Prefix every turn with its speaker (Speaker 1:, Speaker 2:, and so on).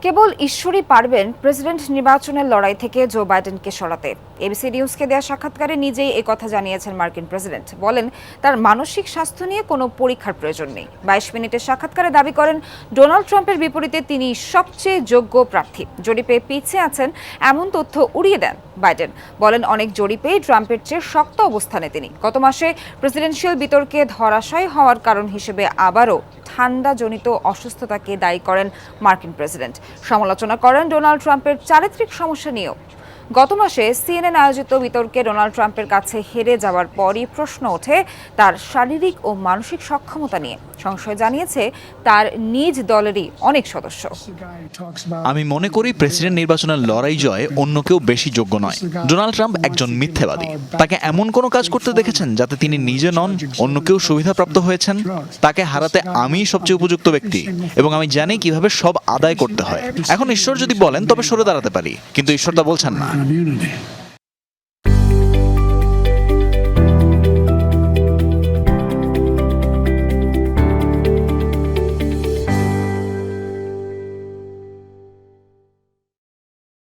Speaker 1: কেবল ঈশ্বরই পারবেন প্রেসিডেন্ট নির্বাচনের লড়াই থেকে জো বাইডেনকে সরাতে। এবিসি নিউজকে দেওয়া সাক্ষাৎকারে নিজেই একথা জানিয়েছেন মার্কিন প্রেসিডেন্ট। বলেন তার মানসিক স্বাস্থ্য নিয়ে কোনো পরীক্ষার প্রয়োজন নেই। 22 মিনিটের সাক্ষাৎকারে দাবি করেন ডোনাল্ড ট্রাম্পের বিপরীতে তিনি সবচেয়ে যোগ্য প্রার্থী। জরিপে পিছিয়ে আছেন এমন তথ্য উড়িয়ে দেন বাইডেন। বলেন অনেক জরিপেই ট্রাম্পের চেয়ে শক্ত অবস্থানে তিনি। গত মাসে প্রেসিডেন্সিয়াল বিতর্কে ধরাশায়ী হওয়ার কারণ হিসেবে আবারও ঠান্ডাজনিত অসুস্থতাকে দায়ী করেন মার্কিন প্রেসিডেন্ট। সমালোচনা করেন ডোনাল্ড ট্রাম্পের চারিত্রিক সমস্যা নিয়েও। গত মাসে সিএনএন আয়োজিত বিতর্কে ডোনাল্ড ট্রাম্পের কাছে হেরে যাওয়ার পরই প্রশ্ন ওঠে তার শারীরিক ও মানসিক সক্ষমতা নিয়ে। সংশয় জানিয়েছে তার নিজ দলেরই অনেক সদস্য।
Speaker 2: আমি মনে করি প্রেসিডেন্ট নির্বাচনের লড়াই জয়ে অন্য কেউ বেশি যোগ্য নয়। ডোনাল্ড ট্রাম্প একজন মিথ্যাবাদী। তাকে এমন কোনো কাজ করতে দেখেছেন যাতে তিনি নিজে নন, অন্য কেউ সুবিধাপ্রাপ্ত হয়েছেন? তাকে হারাতে আমিই সবচেয়ে উপযুক্ত ব্যক্তি এবং আমি জানি কিভাবে সব আদায় করতে হয়। এখন ঈশ্বর যদি বলেন তবে সরে দাঁড়াতে পারি, কিন্তু ঈশ্বর তা বলছেন না।